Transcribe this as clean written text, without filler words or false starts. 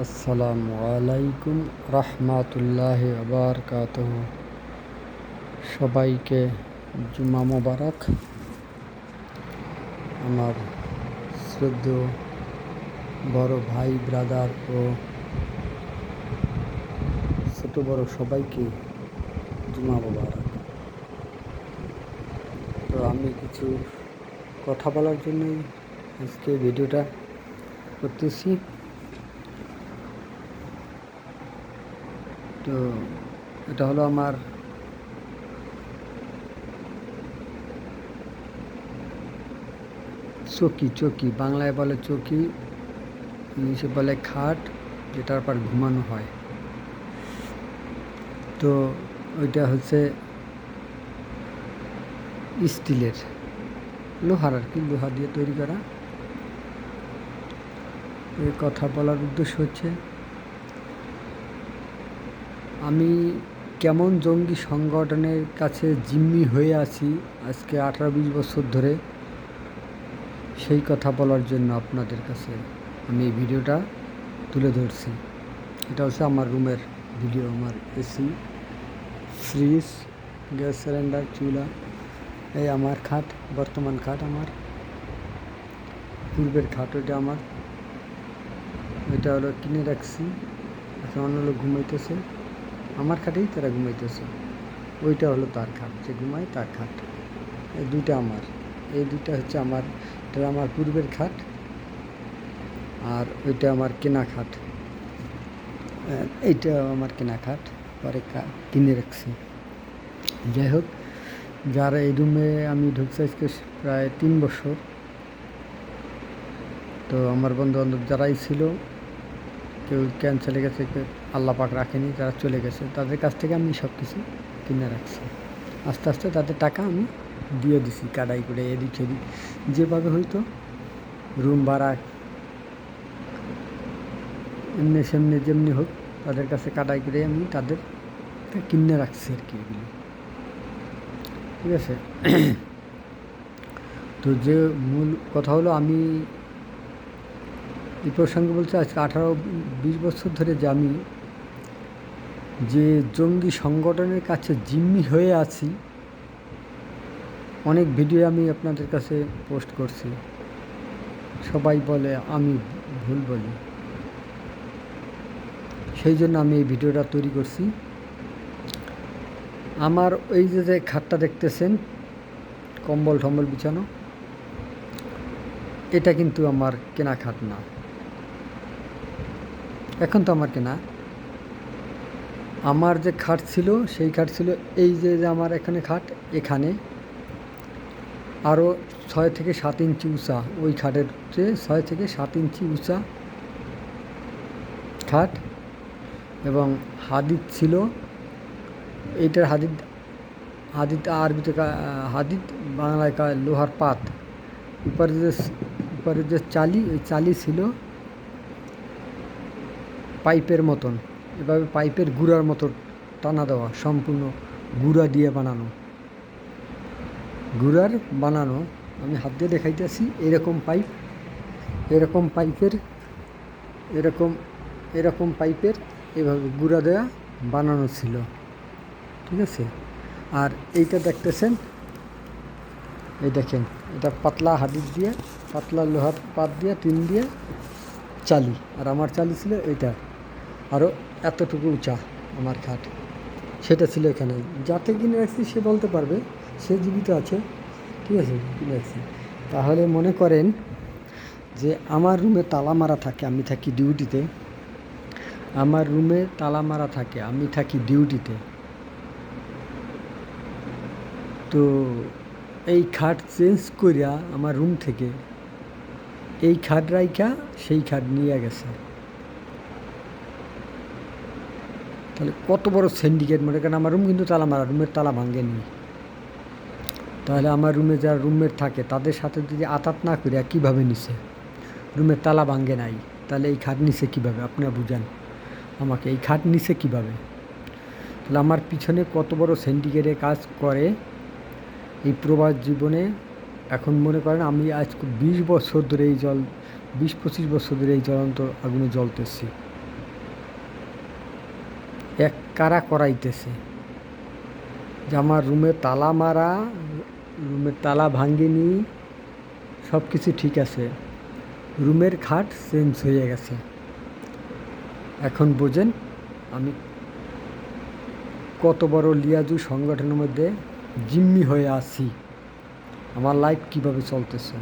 আসসালামু আলাইকুম রহমাতুল্লাহি বারাকাতুহু। সবাইকে জুমা মোবারক। আমার শ্রদ্ধেয় বড় ভাই, ব্রাদার ও ছোট বড় সবাইকে জুমা মোবারক। তো আমি কিছু কথা বলার জন্যই আজকে ভিডিওটা করতেছি। তো এটা হলো আমার চৌকি, বাংলায় বলে চৌকি, ইংলিশে বলে খাট, যেটার পর ঘুমানো হয়। তো ওইটা হচ্ছে স্টিলের, লোহার আর কি, লোহা দিয়ে তৈরি করা। এই কথা বলার উদ্দেশ্য হচ্ছে আমি কেমন জঙ্গি সংগঠনের কাছে জিম্মি হয়ে আছি আজকে 18-20 বছর ধরে, সেই কথা বলার জন্য আপনাদের কাছে আমি এই ভিডিওটা তুলে ধরছি। এটা হচ্ছে আমার রুমের ভিডিও। আমার এসি, ফ্রিজ, গ্যাস সিলিন্ডার, চুলা, এই আমার খাট, বর্তমান খাট আমার, পূর্বের খাট ওইটা আমার, ওইটা হলো কিনে রাখছি। এখন অন্য লোক ঘুমাইতেছে, আমার খাটেই তারা ঘুমাইতেছে। ওইটা হলো তার খাট, যে ঘুমায় তার খাট। এই দুইটা আমার, এই দুইটা হচ্ছে আমার, এটা আমার পূর্বের খাট আর ওইটা আমার কেনা খাট। এইটা আমার কেনা খাট, পরে কিনে রাখছি। যাই হোক, যারা এই রুমে আমি ঢুকছি আজকে প্রায় 3 বছর। তো আমার বন্ধু বান্ধব যারাই ছিল, কেউ চলে গেছে, কেউ আল্লাহ পাক রাখেনি, যারা চলে গেছে তাদের কাছ থেকে আমি সব কিছু কিনে রাখছি। আস্তে আস্তে তাদের টাকা আমি দিয়ে দিছি, কাটাই করে এদিক সেদিক যেভাবে হয়তো রুম ভাড়া এমনি সেমনি যেমনি হোক তাদের কাছে কাটাই করে আমি তাদের কিনে রাখছি আর কি, এগুলো ঠিক আছে। তো যে মূল কথা হলো, আমি এই প্রসঙ্গে বলছি আজকে 18-20 বছর ধরে যে আমি যে জঙ্গি সংগঠনের কাছে জিম্মি হয়ে আছি, অনেক ভিডিও আমি আপনাদের কাছে পোস্ট করছি। সবাই বলে আমি ভুল বলি, সেই জন্য আমি এই ভিডিওটা তৈরি করছি। আমার ওই যে খাটটা দেখতেছেন, কম্বল টম্বল বিছানো, এটা কিন্তু আমার কেনা খাট না, এখন তো আমার কেনা। আমার যে খাট ছিল, সেই খাট ছিল এই যে আমার এখানে খাট, এখানে আরও 6 থেকে 7 ইঞ্চি উঁচা, ওই খাটের চেয়ে 6 থেকে 7 ইঞ্চি উঁচা খাট। এবং হাদিদ ছিল, এইটার হাদিদ, আরবিতে হাদিদ, বাংলায় লোহার পাত। উপরে যে চালি, ওই চালি ছিল পাইপের মতন, এভাবে পাইপের গুঁড়ার মতো টানা দেওয়া, সম্পূর্ণ গুঁড়া দিয়ে বানানো, গুঁড়ার বানানো। আমি হাত দিয়ে দেখাইতেছি, এরকম পাইপ, এরকম পাইপের, এরকম পাইপের এভাবে গুঁড়া দেওয়া বানানো ছিল, ঠিক আছে। আর এইটা দেখতেছেন, এই দেখেন, এটা পাতলা হাদিদ দিয়ে, পাতলা লোহার পাত দিয়ে, টিন দিয়ে চালি। আর আমার চালি ছিল এইটা, আরও এতটুকু উঁচা আমার খাট, সেটা ছিল এখানে। যাতে কিনে রাখছি সে বলতে পারবে, সে জীবিত আছে, ঠিক আছে, কিনে রাখছি। তাহলে মনে করেন যে আমার রুমে তালা মারা থাকে, আমি থাকি ডিউটিতে, আমার রুমে তালা মারা থাকে, আমি থাকি ডিউটিতে। তো এই খাট চেঞ্জ করিয়া আমার রুম থেকে এই খাট রাইখা সেই খাট নিয়ে গেছে। তাহলে কত বড় সিন্ডিকেট, মনে করেন আমার রুম কিন্তু তালা মারা, রুমের তালা ভাঙেনি। তাহলে আমার রুমে যারা রুমমেট থাকে তাদের সাথে যদি আতাত না করিয়া কীভাবে নিছে, রুমের তালা ভাঙে নাই, তাহলে এই খাট নিছে কীভাবে? আপনারা বুঝান আমাকে, এই খাট নিছে কীভাবে? তাহলে আমার পিছনে কত বড় সিন্ডিকেটে কাজ করে এই প্রবাস জীবনে। এখন মনে করেন আমি আজ 20 বছর ধরে এই 20-25 বছর ধরে এই জ্বলন্ত আগুনে জ্বলতেছি, এক কারা করাইতেছে যে আমার রুমে তালা মারা, রুমের তালা ভাঙ্গিনি, সব কিছু ঠিক আছে, রুমের খাট চেঞ্জ হয়ে গেছে। এখন বোঝেন আমি কত বড় লিয়াজু সংগঠনের মধ্যে জিম্মি হয়ে আছি, আমার লাইফ কিভাবে চলতেছে।